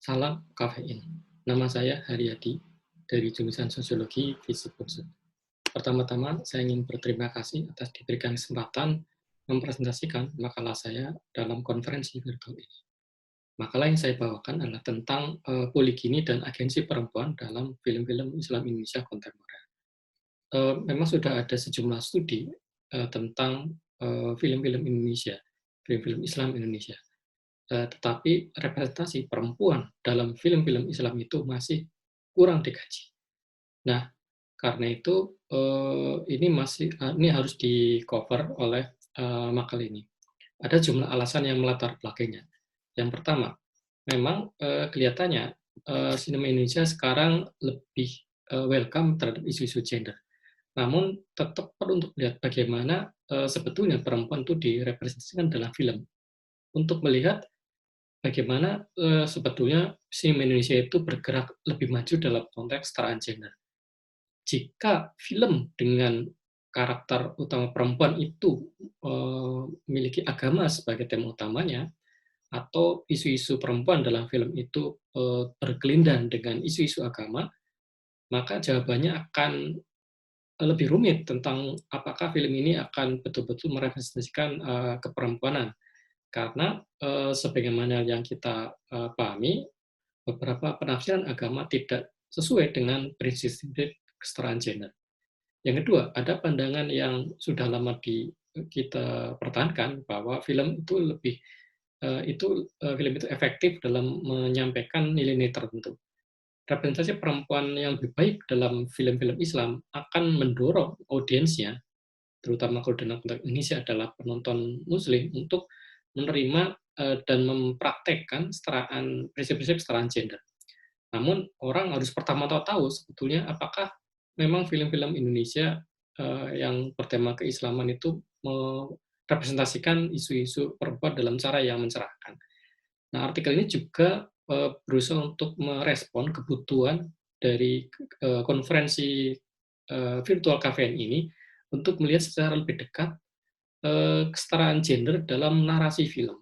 Salam kafein. Nama saya Haryadi dari jurusan Sosiologi Fisip Unsur. Pertama-tama, saya ingin berterima kasih atas diberikan kesempatan mempresentasikan makalah saya dalam konferensi virtual ini. Makalah yang saya bawakan adalah tentang poligini dan agensi perempuan dalam film-film Islam Indonesia kontemporer. Memang sudah ada sejumlah studi tentang film-film Indonesia, film-film Islam Indonesia. Tetapi representasi perempuan dalam film-film Islam itu masih kurang dikaji. Nah, karena itu ini harus di-cover oleh makalah ini. Ada jumlah alasan yang melatar belakangnya. Yang pertama, memang kelihatannya sinema Indonesia sekarang lebih welcome terhadap isu-isu gender. Namun tetap perlu untuk lihat bagaimana sebetulnya perempuan itu direpresentasikan dalam film. Untuk melihat bagaimana sebetulnya sinema Indonesia itu bergerak lebih maju dalam konteks kesetaraan gender. Jika film dengan karakter utama perempuan itu memiliki agama sebagai tema utamanya, atau isu-isu perempuan dalam film itu berkelindan dengan isu-isu agama, maka jawabannya akan lebih rumit tentang apakah film ini akan betul-betul merepresentasikan keperempuanan. Karena sebagaimana yang kita pahami, beberapa penafsiran agama tidak sesuai dengan prinsip kesetaraan gender. Yang kedua, ada pandangan yang sudah lama kita pertahankan bahwa film itu efektif dalam menyampaikan nilai-nilai tertentu. Representasi perempuan yang lebih baik dalam film-film Islam akan mendorong audiensnya, terutama kalau dalam konteks Indonesia adalah penonton Muslim, untuk menerima dan mempraktekkan prinsip-prinsip kesetaraan gender. Namun orang harus pertama-tama tahu sebetulnya apakah memang film-film Indonesia yang bertema keislaman itu merepresentasikan isu-isu perempuan dalam cara yang mencerahkan. Nah, artikel ini juga berusaha untuk merespon kebutuhan dari konferensi virtual KVN ini untuk melihat secara lebih dekat kesetaraan gender dalam narasi film.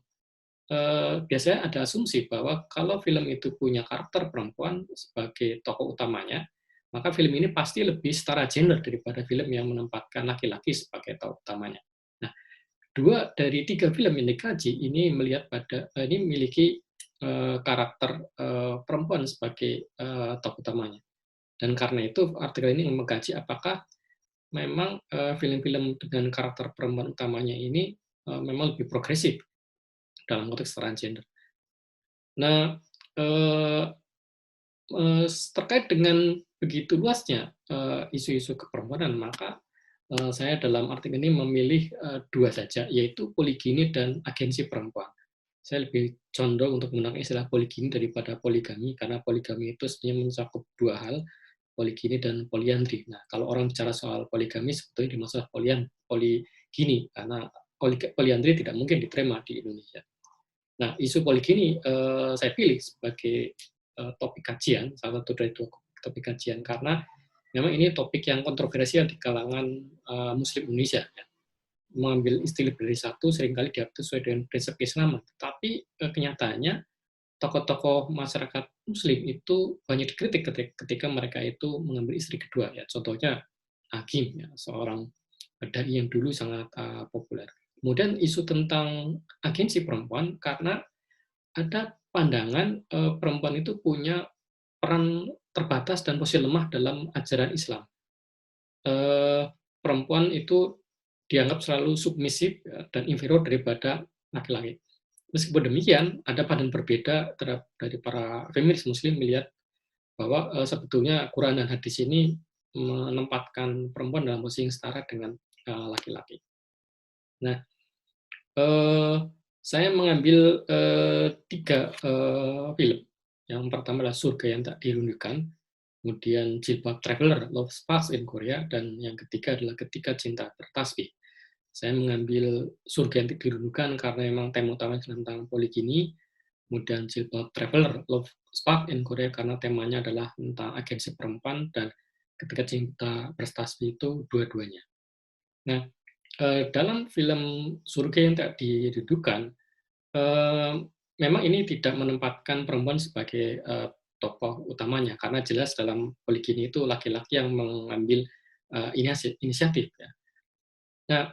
Biasanya ada asumsi bahwa kalau film itu punya karakter perempuan sebagai tokoh utamanya, maka film ini pasti lebih setara gender daripada film yang menempatkan laki-laki sebagai tokoh utamanya. Nah, 2 dari 3 film yang dikaji ini ini memiliki karakter perempuan sebagai tokoh utamanya. Dan karena itu artikel ini mengkaji apakah memang film-film dengan karakter perempuan utamanya ini memang lebih progresif dalam konteks kesetaraan gender. Nah, eee terkait dengan begitu luasnya isu-isu keperempuanan, maka saya dalam artikel ini memilih 2 saja, yaitu poligini dan agensi perempuan. Saya lebih condong untuk menggunakan istilah poligini daripada poligami, karena poligami itu sebenarnya mencakup 2 hal, poligini dan poliandri. Nah, kalau orang bicara soal poligami, sebetulnya dimaksud poligini, karena poliandri tidak mungkin diterima di Indonesia. Nah, isu poligini saya pilih sebagai topik kajian, salah satu dari 2 topik kajian, karena memang ini topik yang kontroversial di kalangan Muslim Indonesia. Ya. Mengambil istilah dari satu seringkali dianggap sesuai dengan prinsip Islam, tapi kenyataannya tokoh-tokoh masyarakat Muslim itu banyak dikritik ketika mereka itu mengambil istri kedua. Ya, contohnya Hakim, ya, seorang dai yang dulu sangat populer. Kemudian isu tentang agensi perempuan karena ada pandangan perempuan itu punya peran terbatas dan posisi lemah dalam ajaran Islam. Perempuan itu dianggap selalu submisif ya, dan inferior daripada laki-laki. Meskipun demikian, ada pandangan berbeda dari para feminis Muslim melihat bahwa sebetulnya Quran dan hadis ini menempatkan perempuan dalam posisi yang setara dengan laki-laki. Nah, eh, saya mengambil 3 film. Yang pertama adalah Surga yang Tak Dirindukan, kemudian Jilbab Traveler, Love Sparks in Korea, dan yang ketiga adalah Ketika Cinta Bertasbih. Saya mengambil Surga yang Tak Dirindukan karena memang tema utamanya tentang poligini, kemudian Jilbab Traveler, Love Sparks in Korea karena temanya adalah tentang agensi perempuan, dan Ketika Cinta Bertasbih itu dua-duanya. Nah, dalam film Surga yang Tak Dirindukan, memang ini tidak menempatkan perempuan sebagai tokoh utamanya, karena jelas dalam Poligini itu laki-laki yang mengambil inisiatif ya. Nah,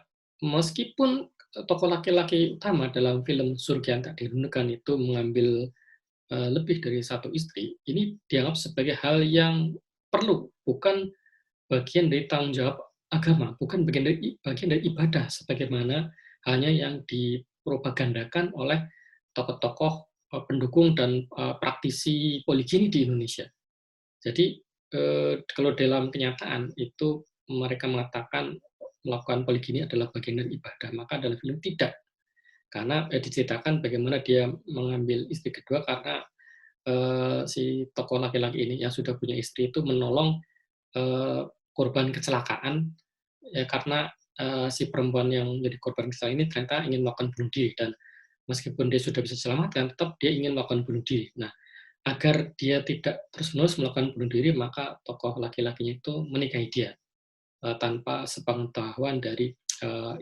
meskipun tokoh laki-laki utama dalam film Surga yang Tak Dirindukan itu mengambil lebih dari satu istri, ini dianggap sebagai hal yang perlu, bukan bagian dari tanggung jawab agama, bukan bagian dari ibadah, sebagaimana hanya yang dipropagandakan oleh tokoh-tokoh pendukung dan praktisi poligini di Indonesia. Jadi kalau dalam kenyataan itu mereka mengatakan melakukan poligini adalah bagian dari ibadah, maka dalam film tidak, karena diceritakan bagaimana dia mengambil istri kedua karena si tokoh laki-laki ini yang sudah punya istri itu menolong korban kecelakaan ya, karena si perempuan yang menjadi korban kecelakaan ini ternyata ingin melakukan bunuh diri, dan meskipun dia sudah bisa diselamatkan, tetap dia ingin melakukan bunuh diri. Nah, agar dia tidak terus-menerus melakukan bunuh diri, maka tokoh laki-lakinya itu menikahi dia tanpa sepengetahuan dari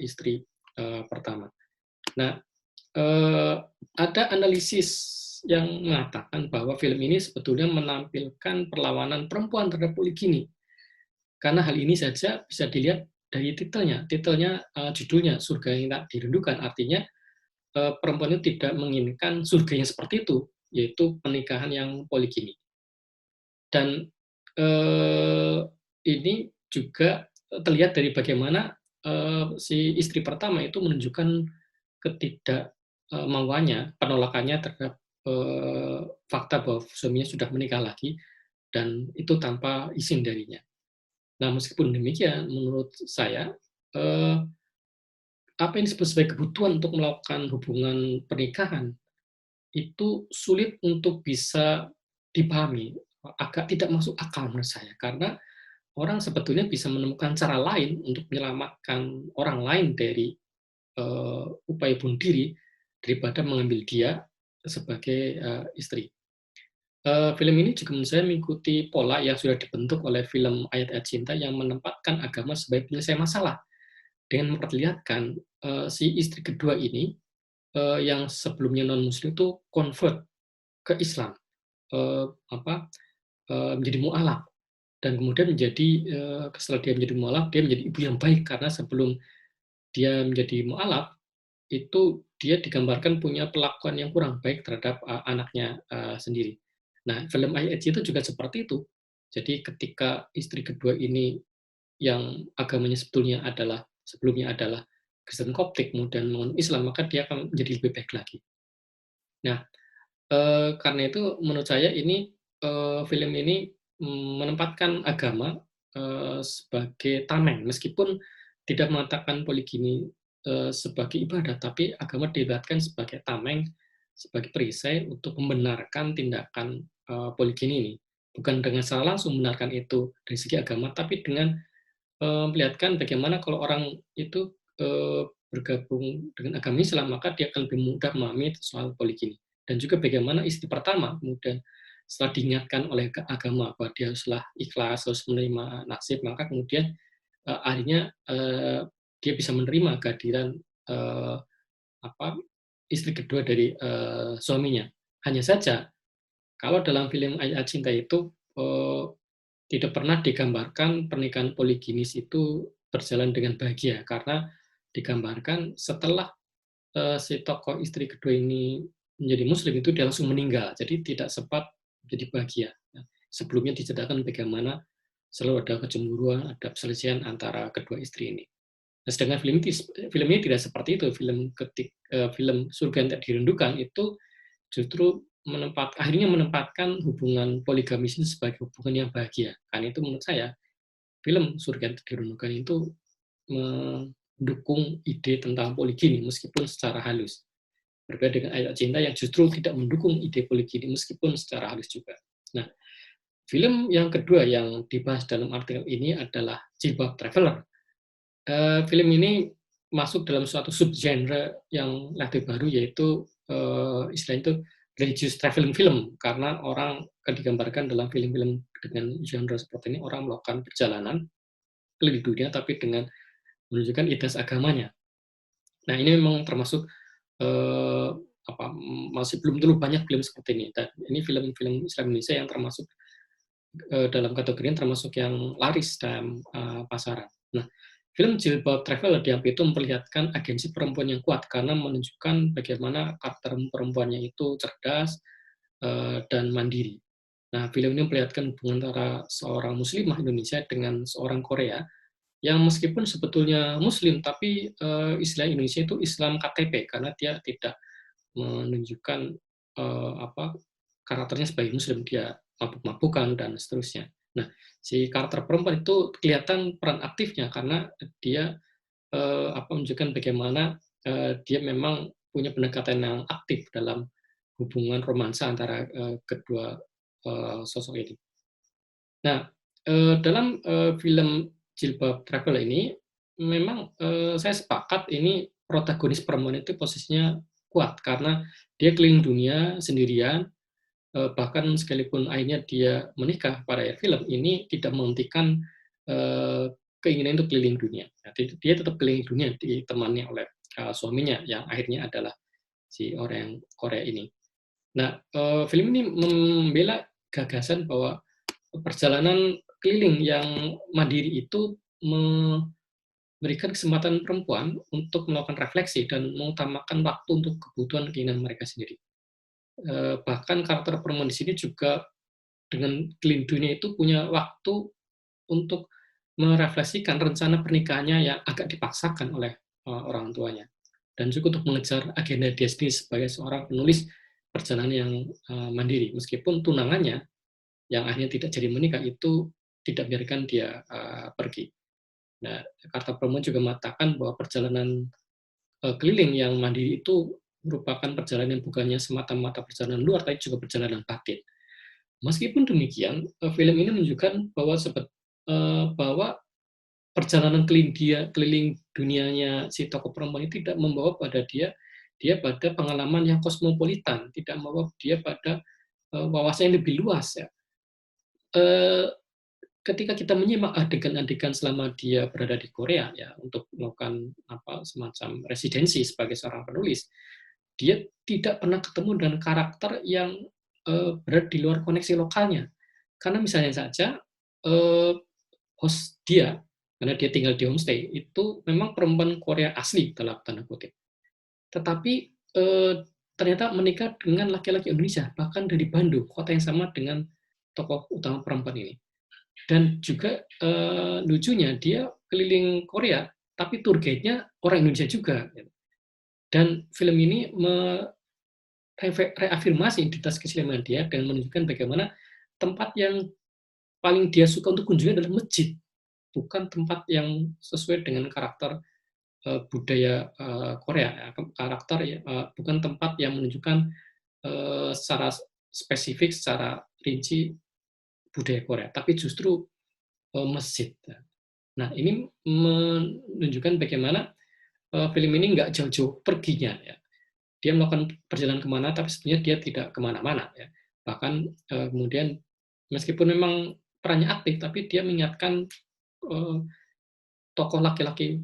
istri pertama. Nah, ada analisis yang mengatakan bahwa film ini sebetulnya menampilkan perlawanan perempuan terhadap poligami. Karena hal ini saja bisa dilihat dari titelnya. Titelnya, judulnya Surga yang Tak Dirindukan, artinya perempuan itu tidak menginginkan surga yang seperti itu, yaitu pernikahan yang poligami. Dan ini juga terlihat dari bagaimana si istri pertama itu menunjukkan ketidakmauannya, penolakannya terhadap fakta bahwa suaminya sudah menikah lagi, dan itu tanpa izin darinya. Nah, meskipun demikian, menurut saya, eh, apa yang disebut sebagai kebutuhan untuk melakukan hubungan pernikahan itu sulit untuk bisa dipahami, agak tidak masuk akal menurut saya, karena orang sebetulnya bisa menemukan cara lain untuk menyelamatkan orang lain dari upaya bunuh diri daripada mengambil dia sebagai istri. Film ini juga menurut saya mengikuti pola yang sudah dibentuk oleh film Ayat-Ayat Cinta yang menempatkan agama sebagai penyelesai masalah, dengan memperlihatkan si istri kedua ini yang sebelumnya non Muslim itu convert ke Islam, apa menjadi mualaf, dan kemudian menjadi setelah dia menjadi mualaf, dia menjadi ibu yang baik, karena sebelum dia menjadi mualaf itu dia digambarkan punya perlakuan yang kurang baik terhadap anaknya sendiri. Nah, film Ayat itu juga seperti itu. Jadi ketika istri kedua ini yang agamanya sebelumnya adalah Kristen Koptik, kemudian mengenal Islam, maka dia akan menjadi lebih baik lagi. Nah, karena itu menurut saya ini film ini menempatkan agama sebagai tameng, meskipun tidak mengatakan poligami sebagai ibadah, tapi agama dilibatkan sebagai tameng, sebagai perisai untuk membenarkan tindakan poligami ini. Bukan dengan secara langsung membenarkan itu dari segi agama, tapi dengan memperlihatkan bagaimana kalau orang itu bergabung dengan agama Islam, maka dia akan lebih mudah memahami soal poligami. Dan juga bagaimana istri pertama kemudian setelah diingatkan oleh agama bahwa dia haruslah ikhlas, harus menerima nasib, maka kemudian akhirnya dia bisa menerima kehadiran uh, apa istri kedua dari suaminya. Hanya saja kalau dalam film Ayat Cinta itu tidak pernah digambarkan pernikahan poliginis itu berjalan dengan bahagia, karena digambarkan setelah si tokoh istri kedua ini menjadi muslim itu dia langsung meninggal, jadi tidak sempat menjadi bahagia. Nah, sebelumnya diceritakan bagaimana selalu ada kecemburuan, ada perselisihan antara kedua istri ini. Nah, sedangkan film ini tidak seperti itu. Film Surga yang Tak Dirindukan itu justru akhirnya menempatkan hubungan poligamis ini sebagai hubungan yang bahagia. Karena itu menurut saya film Surga yang Tak Dirindukan itu mendukung ide tentang poligami meskipun secara halus. Berbeda dengan Ayat Cinta yang justru tidak mendukung ide poligami meskipun secara halus juga. Nah, film yang kedua yang dibahas dalam artikel ini adalah Jilbab Traveler. Film ini masuk dalam suatu subgenre yang relatif baru, yaitu istilah itu religious traveling film, karena orang akan digambarkan dalam film-film dengan genre seperti ini, orang melakukan perjalanan keliling dunia tapi dengan menunjukkan identitas agamanya. Nah, ini memang termasuk masih belum terlalu banyak film seperti ini. Dan ini film-film Islam Indonesia yang termasuk dalam kategori ini termasuk yang laris dalam pasaran. Nah, film Jilbab Traveler itu memperlihatkan agensi perempuan yang kuat karena menunjukkan bagaimana karakter perempuannya itu cerdas dan mandiri. Nah, film ini memperlihatkan hubungan antara seorang muslimah Indonesia dengan seorang Korea yang meskipun sebetulnya muslim, tapi istilah Indonesia itu Islam KTP karena dia tidak menunjukkan karakternya sebagai muslim, dia mabuk-mabukan dan seterusnya. Nah, si karakter perempuan itu kelihatan peran aktifnya karena dia menunjukkan bagaimana dia memang punya pendekatan yang aktif dalam hubungan romansa antara kedua sosok ini. Nah, dalam film Jilbab Traveler ini memang saya sepakat ini protagonis perempuan itu posisinya kuat karena dia keliling dunia sendirian, bahkan sekalipun akhirnya dia menikah pada akhir film ini tidak menghentikan keinginan untuk keliling dunia. Dia tetap keliling dunia ditemani oleh suaminya yang akhirnya adalah si orang Korea ini. Nah, film ini membela gagasan bahwa perjalanan keliling yang mandiri itu memberikan kesempatan perempuan untuk melakukan refleksi dan mengutamakan waktu untuk kebutuhan keinginan mereka sendiri. Bahkan karakter perempuan di sini juga dengan keliling dunia itu punya waktu untuk merefleksikan rencana pernikahannya yang agak dipaksakan oleh orang tuanya. Dan juga untuk mengejar agenda dia sendiri sebagai seorang penulis perjalanan yang mandiri. Meskipun tunangannya yang akhirnya tidak jadi menikah itu tidak biarkan dia pergi. Nah, karakter perempuan juga mengatakan bahwa perjalanan keliling yang mandiri itu merupakan perjalanan yang bukannya semata-mata perjalanan luar, tapi juga perjalanan batin. Meskipun demikian, film ini menunjukkan bahwa perjalanan keliling dunianya si tokoh perempuan ini tidak membawa pada dia pada pengalaman yang kosmopolitan, tidak membawa dia pada wawasan yang lebih luas ya. Ketika kita menyimak adegan-adegan selama dia berada di Korea ya untuk melakukan semacam residensi sebagai seorang penulis, dia tidak pernah ketemu dengan karakter yang berada di luar koneksi lokalnya. Karena misalnya saja host dia, karena dia tinggal di homestay, itu memang perempuan Korea asli dalam tanda kutip. Tetapi ternyata menikah dengan laki-laki Indonesia, bahkan dari Bandung, kota yang sama dengan tokoh utama perempuan ini. Dan juga lucunya dia keliling Korea, tapi tour guide-nya orang Indonesia juga. Dan film ini reafirmasi identitas keislaman dia dan menunjukkan bagaimana tempat yang paling dia suka untuk kunjungi adalah masjid, bukan tempat yang sesuai dengan karakter budaya Korea. Karakter bukan tempat yang menunjukkan secara spesifik, secara rinci budaya Korea, tapi justru masjid. Nah, ini menunjukkan bagaimana film ini nggak jauh-jauh perginya. Ya. Dia melakukan perjalanan kemana, tapi sebenarnya dia tidak kemana-mana. Ya. Bahkan kemudian, meskipun memang perannya aktif, tapi dia mengingatkan tokoh laki-laki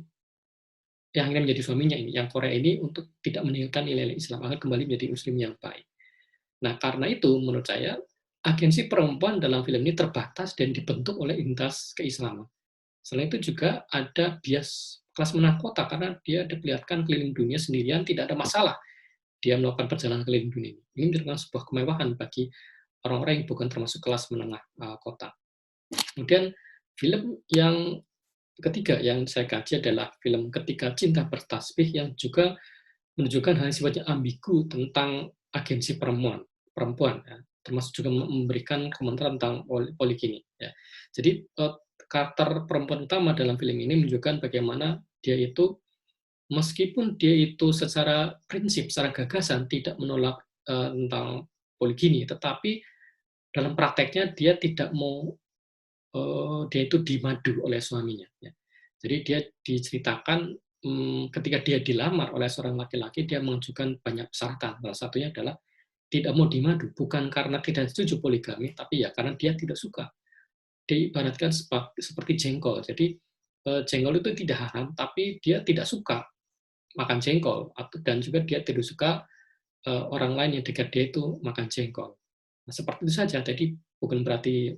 yang ingin menjadi suaminya ini, yang Korea ini, untuk tidak meninggalkan nilai-nilai Islam, agar kembali menjadi muslim yang baik. Nah, karena itu, menurut saya, agensi perempuan dalam film ini terbatas dan dibentuk oleh identitas keislaman. Selain itu juga ada bias kelas menengah kota, karena dia diperlihatkan keliling dunia sendirian, tidak ada masalah dia melakukan perjalanan keliling dunia ini. Ini merupakan sebuah kemewahan bagi orang-orang yang bukan termasuk kelas menengah kota. Kemudian film yang ketiga yang saya kaji adalah film Ketika Cinta Bertasbih, yang juga menunjukkan hal yang sifatnya ambigu tentang agensi perempuan ya, termasuk juga memberikan komentar tentang poligami. Ya. Jadi karakter perempuan utama dalam film ini menunjukkan bagaimana dia itu, meskipun dia itu secara prinsip, secara gagasan tidak menolak tentang poligami, tetapi dalam prakteknya dia tidak mau dia itu dimadu oleh suaminya. Ya. Jadi dia diceritakan ketika dia dilamar oleh seorang laki-laki, dia mengajukan banyak persyaratan. Salah satunya adalah tidak mau dimadu, bukan karena tidak setuju poligami, tapi ya karena dia tidak suka. Diibaratkan seperti jengkol. Jadi jengkol itu tidak haram, tapi dia tidak suka makan jengkol, dan juga dia tidak suka orang lain yang dekat dia itu makan jengkol. Nah, seperti itu saja. Jadi bukan berarti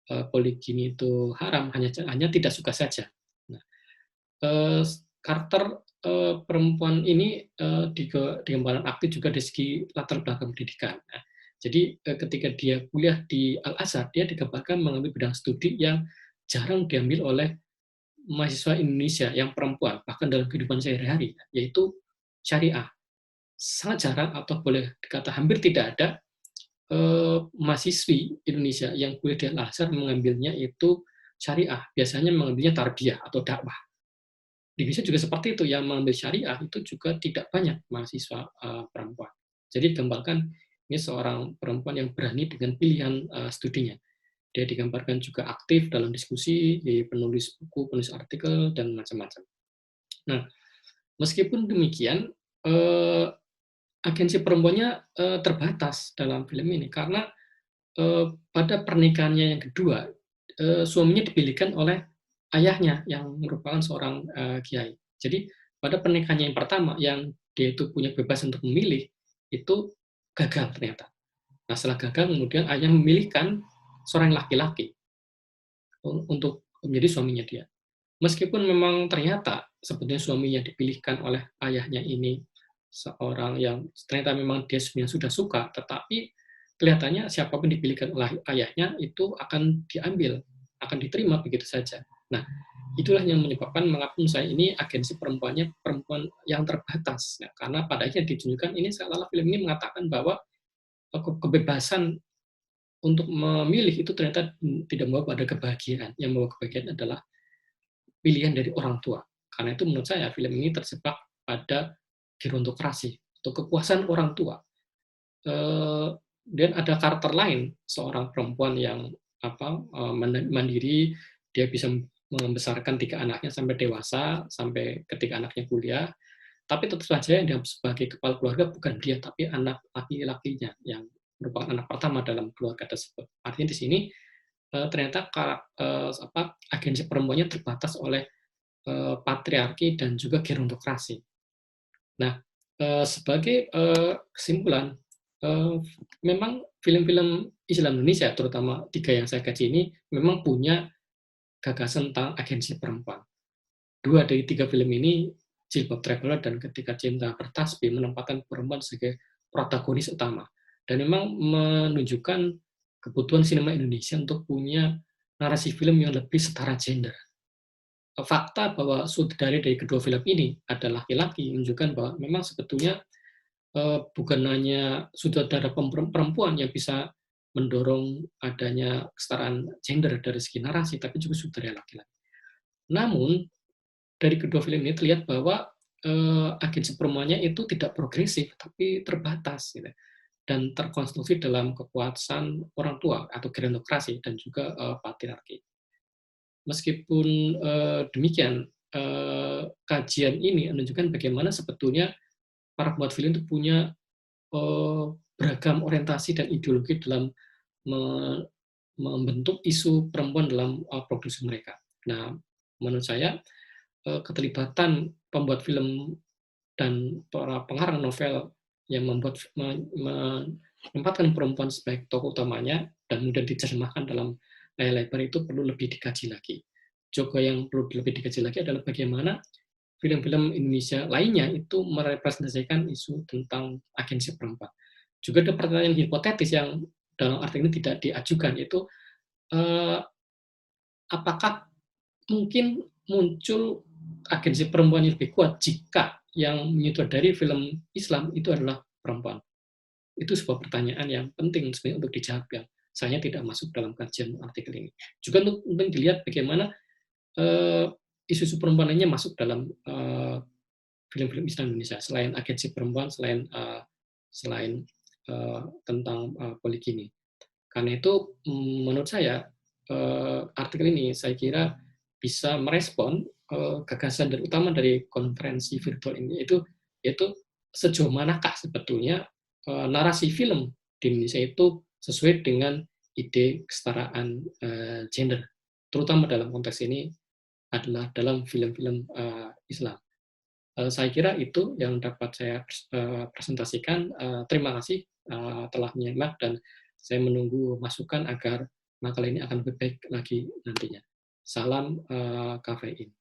poligami itu haram, hanya tidak suka saja. Nah, karakter perempuan ini digambarkan aktif juga dari segi latar belakang pendidikan. Nah, jadi ketika dia kuliah di Al-Azhar, dia digambarkan mengambil bidang studi yang jarang diambil oleh mahasiswa Indonesia yang perempuan, bahkan dalam kehidupan sehari-hari, yaitu syariah. Sangat jarang atau boleh dikata hampir tidak ada mahasiswi Indonesia yang kuliah di Al-Azhar mengambilnya itu syariah. Biasanya mengambilnya tarbiyah atau dakwah. Di Indonesia juga seperti itu, yang mengambil syariah itu juga tidak banyak mahasiswa perempuan. Jadi digambarkan ini seorang perempuan yang berani dengan pilihan studinya. Dia digambarkan juga aktif dalam diskusi, penulis buku, penulis artikel, dan macam-macam. Nah, meskipun demikian, agensi perempuannya terbatas dalam film ini, karena pada pernikahannya yang kedua, suaminya dipilihkan oleh ayahnya yang merupakan seorang kiai. Jadi pada pernikahannya yang pertama, yang dia itu punya bebas untuk memilih, itu gagal ternyata. Nah, setelah gagal, kemudian ayah memilihkan seorang laki-laki untuk menjadi suaminya dia. Meskipun memang ternyata sebetulnya suami yang dipilihkan oleh ayahnya ini seorang yang ternyata memang dia sebenarnya sudah suka, tetapi kelihatannya siapapun dipilihkan oleh ayahnya itu akan diambil, akan diterima begitu saja. Nah, itulah yang menyebabkan mengapa saya ini agensi perempuannya perempuan yang terbatas. Nah, karena pada akhirnya ditunjukkan ini seolah-olah film ini mengatakan bahwa kebebasan untuk memilih itu ternyata tidak membawa pada kebahagiaan. Yang membawa kebahagiaan adalah pilihan dari orang tua. Karena itu menurut saya film ini terjebak pada gerontokrasi atau kekuasaan orang tua. Dan ada karakter lain, seorang perempuan yang mandiri, dia bisa membesarkan 3 anaknya sampai dewasa, sampai ketika anaknya kuliah, tapi tentu saja yang dianggap sebagai kepala keluarga bukan dia, tapi anak laki-lakinya yang merupakan anak pertama dalam keluarga tersebut. Artinya di sini ternyata agensi perempuannya terbatas oleh patriarki dan juga gerontokrasi. Nah, sebagai kesimpulan, memang film-film Islam Indonesia, terutama 3 yang saya kaji ini, memang punya gagasan tentang agensi perempuan. 2 dari 3 film ini, Jilbab Traveler dan Ketika Cinta Bertasbih, menempatkan perempuan sebagai protagonis utama. Dan memang menunjukkan kebutuhan sinema Indonesia untuk punya narasi film yang lebih setara gender. Fakta bahwa sutradara dari kedua film ini adalah laki-laki menunjukkan bahwa memang sebetulnya bukan hanya sutradara perempuan yang bisa mendorong adanya kesetaraan gender dari segi narasi, tapi juga sutradara laki-laki. Namun dari kedua film ini terlihat bahwa agensi perempuannya itu tidak progresif, tapi terbatas, gitu, dan terkonstruksi dalam kekuasaan orang tua atau gerontokrasi dan juga patriarki. Meskipun demikian, kajian ini menunjukkan bagaimana sebetulnya para pembuat film itu punya beragam orientasi dan ideologi dalam membentuk isu perempuan dalam produksi mereka. Nah, menurut saya keterlibatan pembuat film dan para pengarang novel yang menempatkan perempuan sebagai tokoh utamanya dan kemudian diterjemahkan dalam layar lebar itu perlu lebih dikaji lagi. Juga yang perlu lebih dikaji lagi adalah bagaimana film-film Indonesia lainnya itu merepresentasikan isu tentang agensi perempuan. Juga ada pertanyaan hipotetis yang dalam arti ini tidak diajukan, yaitu apakah mungkin muncul agensi perempuan yang lebih kuat jika yang menyutradari film Islam itu adalah perempuan? Itu sebuah pertanyaan yang penting sebenarnya untuk dijawab, yang saya tidak masuk dalam kajian artikel ini. Juga untuk dilihat bagaimana isu-isu perempuan lainnya masuk dalam film-film Islam Indonesia, selain agensi perempuan, selain tentang poligami. Karena itu menurut saya artikel ini saya kira bisa merespon gagasan dan utama dari konferensi virtual ini, yaitu sejauh manakah sebetulnya narasi film di Indonesia itu sesuai dengan ide kesetaraan gender, terutama dalam konteks ini adalah dalam film-film Islam. Saya kira itu yang dapat saya presentasikan. Terima kasih telah menyimak dan saya menunggu masukan agar makalah ini akan lebih baik lagi nantinya. Salam kafein.